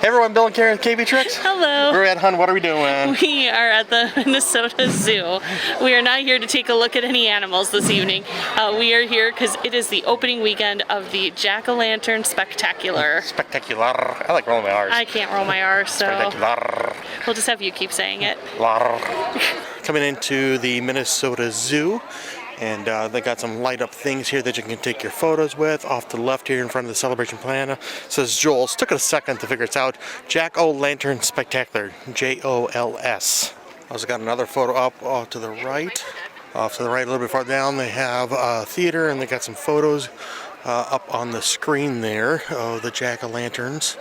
Hey everyone, Bill and Karen, KB Tricks. Hello. We're at Hun. What are we doing? We are at the Minnesota Zoo. We are not here to take a look at any animals this evening. We are here because it is the opening weekend of the Jack-O-Lantern Spectacular. Spectacular. I like rolling my R's. I can't roll my R, so Spectacular. we'll just have you keep saying it. Coming into the Minnesota Zoo. And they got some light up things here that you can take your photos with. Off to the left here in front of the Celebration Plaza says Joel's. Took it a second to figure it out. Jack-O-Lantern Spectacular. J-O-L-S. Also got another photo up off to the right. Off to the right a little bit farther down they have a theater, and they got some photos up on the screen there of the Jack-O-Lanterns.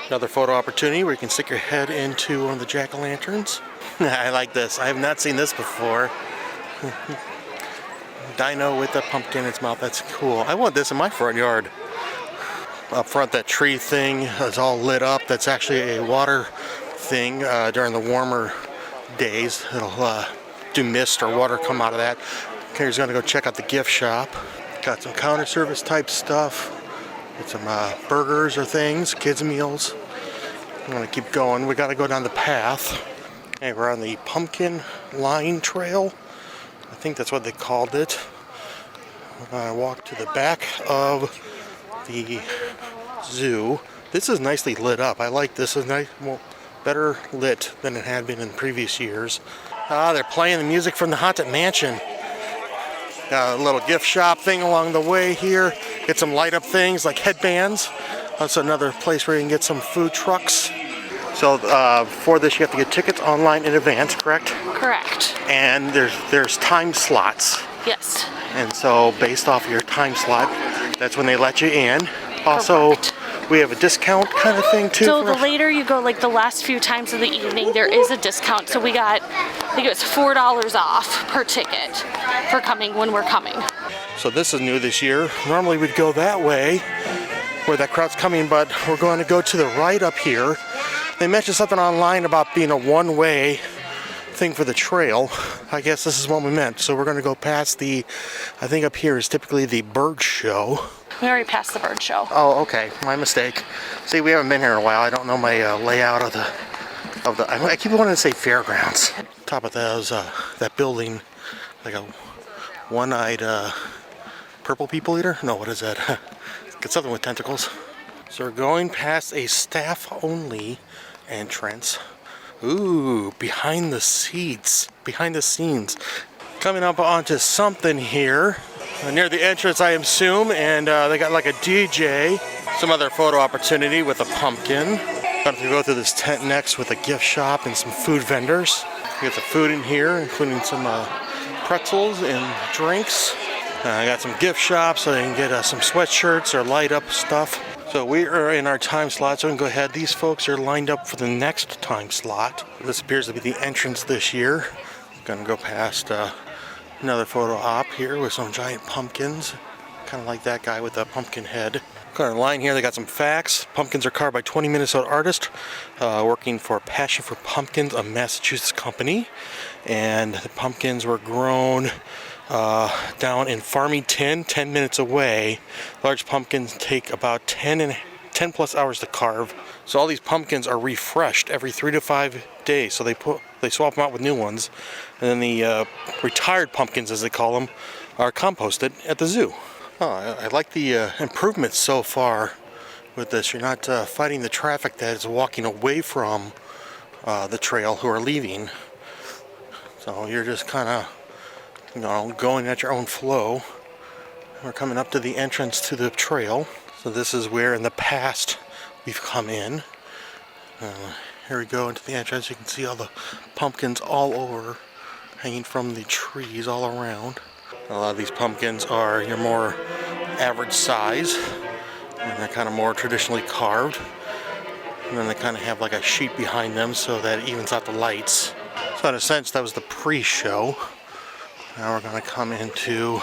Another photo opportunity where you can stick your head into one of the Jack-O-Lanterns. I like this. I have not seen this before. Dino with the pumpkin in its mouth. That's cool. I want this in my front yard. Up front, that tree thing is all lit up. That's actually a water thing during the warmer days. It'll do mist or water come out of that. Carrie's gonna go check out the gift shop. Got some counter service type stuff. Get some burgers or things, kids meals. I'm gonna keep going. We gotta go down the path. Hey, we're on the pumpkin line trail. I think that's what they called it. We're going to walk to the back of the zoo. This is nicely lit up. I like this. It's nice, well, better lit than it had been in previous years. They're playing the music from the Haunted Mansion. Got a little gift shop thing along the way here. Get some light up things like headbands. That's another place where you can get some food trucks. So for this, you have to get tickets online in advance, correct? Correct. And there's time slots. Yes. And so based off of your time slot, that's when they let you in. Also, Correct. we have a discount kind of thing too. So the later you go, like the last few times of the evening, there is a discount. So we got, I think it was $4 off per ticket for coming when we're coming. So this is new this year. Normally we'd go that way where that crowd's coming, but we're going to go to the right up here. They mentioned something online about being a one-way thing for the trail. I guess this is what we meant. So we're going to go past the, I think up here is typically the bird show. We already passed the bird show. Oh, okay. My mistake. See, we haven't been here in a while. I don't know my layout of the. I keep wanting to say fairgrounds. Top of those, that building, like a one-eyed purple people eater. No, what is that? It's something with tentacles. So we're going past a staff-only entrance. Ooh, behind the scenes. Coming up onto something here. Near the entrance, I assume, and they got like a DJ. Some other photo opportunity with a pumpkin. Got to go through this tent next with a gift shop and some food vendors. We got the food in here, including some pretzels and drinks. I got some gift shops so they can get some sweatshirts or light up stuff. So we are in our time slot, so we can go ahead. These folks are lined up for the next time slot. This appears to be the entrance this year. Gonna go past another photo op here with some giant pumpkins. Kind of like that guy with the pumpkin head. Got a line here, they got some facts. Pumpkins are carved by 20 Minnesota artists working for Passion for Pumpkins, a Massachusetts company. And the pumpkins were grown down in Farmington, 10 minutes away. Large pumpkins take about 10 plus hours to carve. So all these pumpkins are refreshed every 3 to 5 days. So they swap them out with new ones. And then the retired pumpkins, as they call them, are composted at the zoo. Oh, I like the improvements so far with this. You're not fighting the traffic that is walking away from the trail who are leaving. So you're just kind of going at your own flow. We're coming up to the entrance to the trail. So this is where in the past we've come in. Here we go into the entrance. You can see all the pumpkins all over, hanging from the trees all around. A lot of these pumpkins are your more average size, and they're kind of more traditionally carved. And then they kind of have like a sheet behind them so that it evens out the lights. So in a sense, that was the pre-show. Now we're going to come into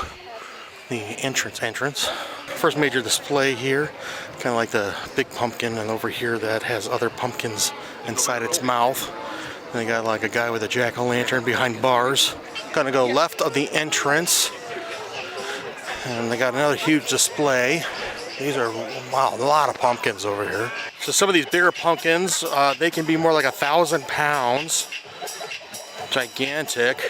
the entrance. First major display here, kind of like the big pumpkin, and over here that has other pumpkins inside its mouth. And they got like a guy with a jack-o'-lantern behind bars. Gonna go left of the entrance, and they got another huge display. These are, wow, a lot of pumpkins over here. So some of these bigger pumpkins, they can be more like 1,000 pounds. Gigantic.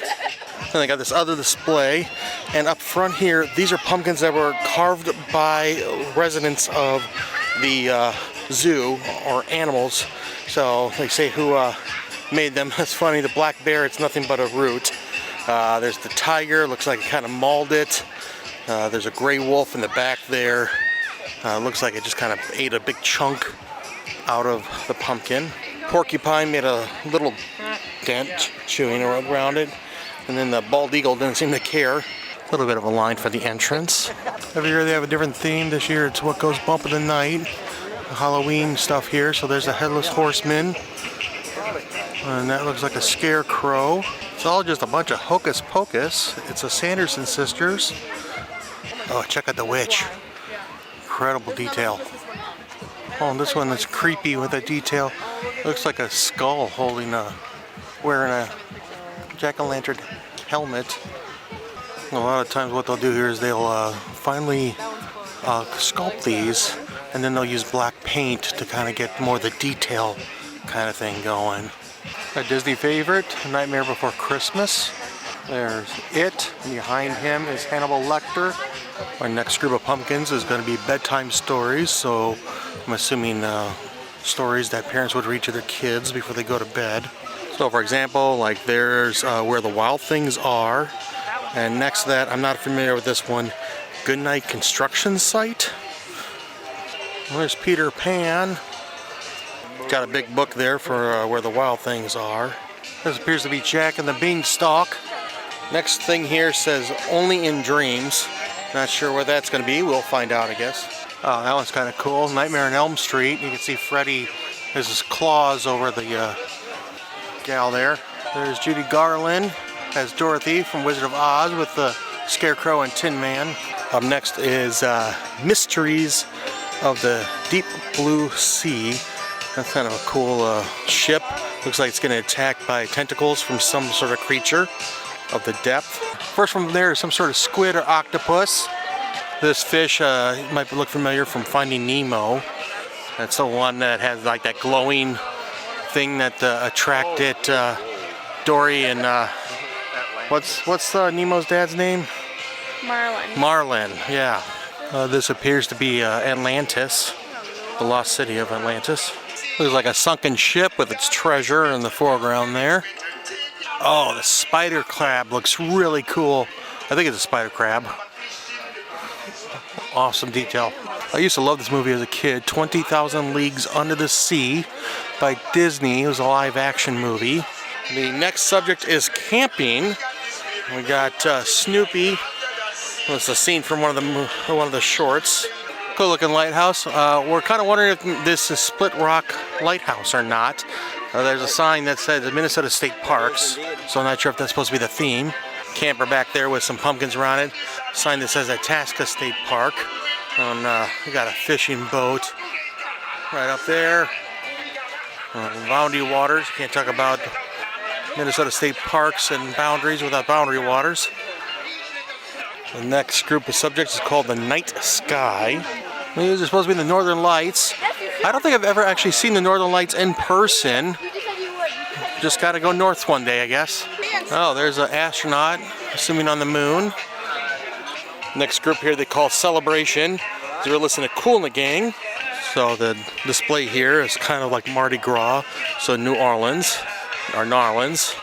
And they got this other display. And up front here, these are pumpkins that were carved by residents of the zoo or animals. So they say who made them. That's funny. The black bear, it's nothing but a root. There's the tiger, looks like it kind of mauled it. There's a gray wolf in the back there. Looks like it just kind of ate a big chunk out of the pumpkin. Porcupine made a little dent chewing around it. And then the bald eagle didn't seem to care. A little bit of a line for the entrance. Every year they have a different theme. This year it's what goes bump in the night. Halloween stuff here. So there's a headless horseman. And that looks like a scarecrow. It's all just a bunch of hocus pocus. It's the Sanderson sisters. Oh, check out the witch. Incredible detail. Oh, and this one is creepy with the detail. Looks like a skull wearing a jack-o'-lantern helmet. A lot of times what they'll do here is they'll finally sculpt these, and then they'll use black paint to kind of get more of the detail kind of thing going. A Disney favorite, Nightmare Before Christmas. There's it. Behind him is Hannibal Lecter. Our next group of pumpkins is going to be bedtime stories, so I'm assuming stories that parents would read to their kids before they go to bed. So for example, like there's Where the Wild Things Are, and next to that, I'm not familiar with this one, Goodnight Construction Site. Well, there's Peter Pan. Got a big book there for Where the Wild Things Are. This appears to be Jack and the Beanstalk. Next thing here says Only in Dreams. Not sure where that's going to be. We'll find out, I guess. Oh, that one's kind of cool. Nightmare on Elm Street. You can see Freddy has his claws over the gal there. There's Judy Garland as Dorothy from Wizard of Oz with the Scarecrow and Tin Man. Up next is Mysteries of the Deep Blue Sea. That's kind of a cool ship. Looks like it's getting attacked by tentacles from some sort of creature of the depth. First one there is some sort of squid or octopus. This fish might look familiar from Finding Nemo. That's the one that has like that glowing thing that attracted Dory and what's Nemo's dad's name? Marlin. Marlin, yeah. This appears to be Atlantis, the lost city of Atlantis. Looks like a sunken ship with its treasure in the foreground there. Oh, the spider crab looks really cool. I think it's a spider crab. Awesome detail. I used to love this movie as a kid, 20,000 Leagues Under the Sea by Disney. It was a live action movie. The next subject is camping. We got Snoopy. It's a scene from one of the shorts. Cool looking lighthouse. We're kind of wondering if this is Split Rock Lighthouse or not. There's a sign that says Minnesota State Parks, so I'm not sure if that's supposed to be the theme. Camper back there with some pumpkins around it. Sign that says Itasca State Park. And we got a fishing boat right up there. Boundary waters. Can't talk about Minnesota State Parks and boundaries without boundary waters. The next group of subjects is called the Night Sky. These are supposed to be the Northern Lights. I don't think I've ever actually seen the Northern Lights in person. Just gotta go north one day, I guess. Oh, there's an astronaut, assuming on the moon. Next group here they call Celebration. They're listening to Kool and the Gang. So the display here is kind of like Mardi Gras. So New Orleans, or Narlands.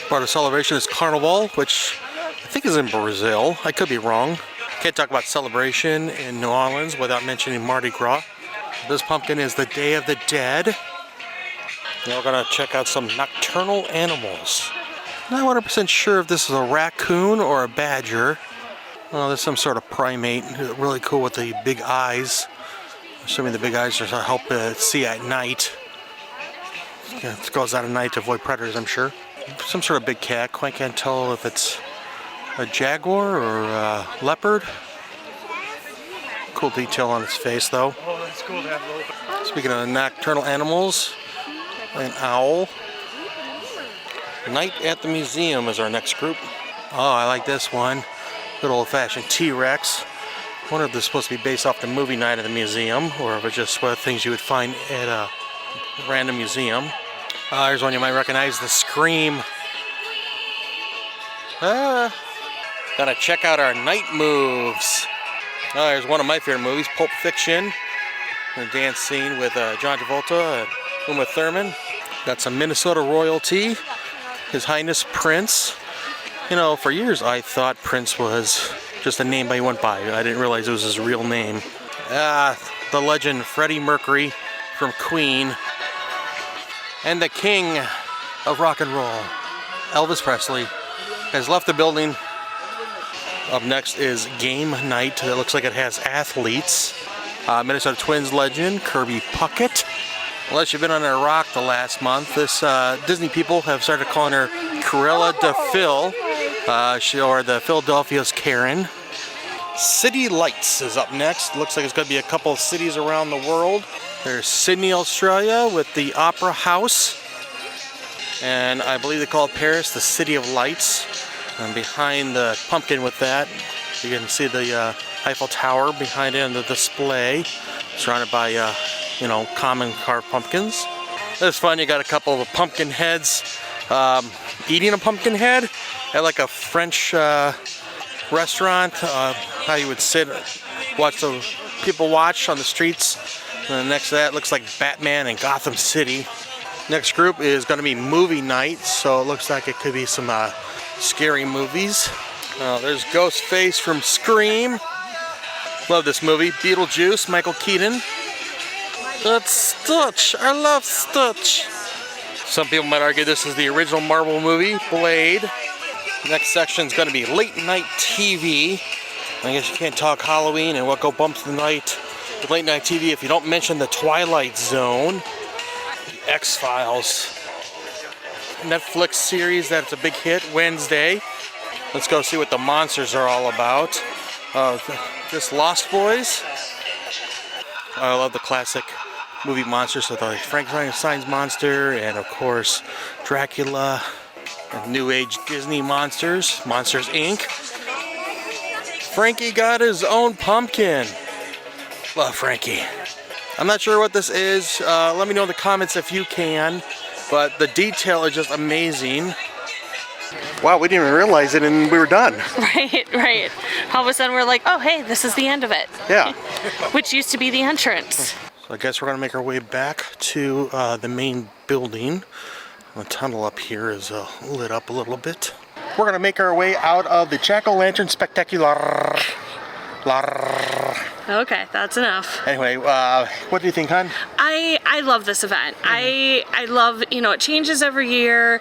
Part of Celebration is Carnival, which I think is in Brazil. I could be wrong. Can't talk about Celebration in New Orleans without mentioning Mardi Gras. This pumpkin is the Day of the Dead. Now we're gonna check out some nocturnal animals. I'm not 100% sure if this is a raccoon or a badger. Oh, there's some sort of primate. Really cool with the big eyes. Assuming the big eyes are to help see at night. It goes out at night to avoid predators, I'm sure. Some sort of big cat. Quite can't tell if it's a jaguar or a leopard. Cool detail on its face, though. Oh, that's cool to have a little. Speaking of nocturnal animals, an owl. Night at the Museum is our next group. Oh, I like this one. Good old-fashioned T-Rex. I wonder if this is supposed to be based off the movie night at the museum, or if it's just one of the things you would find at a random museum. Here's one you might recognize, The Scream. Gotta check out our night moves. There's one of my favorite movies, Pulp Fiction. A dance scene with John Travolta and Uma Thurman. Got some Minnesota royalty. His Highness Prince. You know, for years I thought Prince was just a name he went by. I didn't realize it was his real name. The legend Freddie Mercury from Queen. And the king of rock and roll, Elvis Presley, has left the building. Up next is Game Night. It looks like it has athletes. Minnesota Twins legend Kirby Puckett. Unless you've been under a rock the last month, this Disney people have started calling her Cruella de Phil, or the Philadelphia's Karen. City Lights is up next. Looks like it's going to be a couple of cities around the world. There's Sydney, Australia with the Opera House. And I believe they call Paris the City of Lights. And behind the pumpkin with that, you can see the Eiffel Tower behind it on the display, surrounded by, common carved pumpkins. It's fun. You got a couple of pumpkin heads eating a pumpkin head at like a French restaurant. How you would sit, watch the people watch on the streets. And then next to that looks like Batman in Gotham City. Next group is going to be movie night, so it looks like it could be some scary movies. There's Ghostface from Scream. Love this movie. Beetlejuice, Michael Keaton. That's Stitch. I love Stitch. Some people might argue this is the original Marvel movie, Blade. Next section is going to be late night TV. I guess you can't talk Halloween and what go bumps the night with late night TV if you don't mention the Twilight Zone, the X-Files, Netflix series that's a big hit Wednesday. Let's go see what the monsters are all about. This Lost Boys. I love the classic movie monsters, so like Frankenstein's monster, and of course Dracula, and New Age Disney monsters, Monsters Inc. Frankie got his own pumpkin. Love Frankie. I'm not sure what this is. Let me know in the comments if you can. But the detail is just amazing. Wow, we didn't even realize it and we were done. Right. All of a sudden we're like, oh hey, this is the end of it. Yeah. Which used to be the entrance. So I guess we're gonna make our way back to the main building. The tunnel up here is lit up a little bit. We're gonna make our way out of the Jack-O-Lantern Spectacular. Okay, that's enough. Anyway, what do you think, hon? I love this event. I love, it changes every year.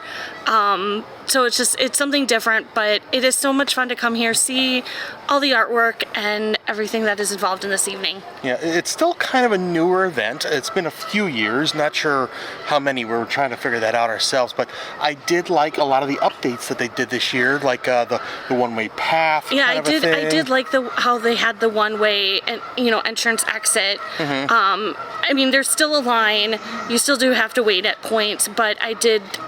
So it's something different, but it is so much fun to come here, see all the artwork and everything that is involved in this evening. Yeah, it's still kind of a newer event. It's been a few years, not sure how many. We were trying to figure that out ourselves, but I did like a lot of the updates that they did this year, like the one-way path. Yeah, kind of a thing. I did like how they had the one-way and entrance exit. I mean, there's still a line. You still do have to wait at points, but I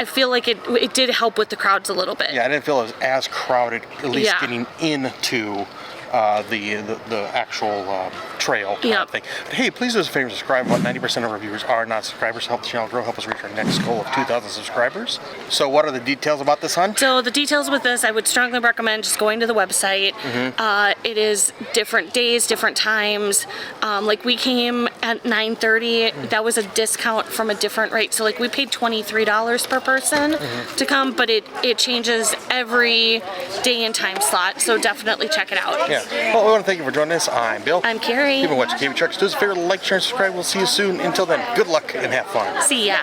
feel like it did help with the crowds a little bit. Yeah, I didn't feel it was as crowded, at least Yeah. getting into the actual trail kind of thing. But hey, please do us a favor and subscribe. About 90% of our viewers are not subscribers. Help the channel grow, help us reach our next goal of 2,000 subscribers. So what are the details about this, hon? So the details with this, I would strongly recommend just going to the website. It is different days, different times. Like we came at 9:30. That was a discount from a different rate. So like we paid $23 per person to come, but it changes every day and time slot. So definitely check it out. Yeah. Well, we want to thank you for joining us. I'm Bill. I'm Carrie. You've been watching KB Trucks. Do us a favor, like, share, and subscribe. We'll see you soon. Until then, good luck and have fun. See ya.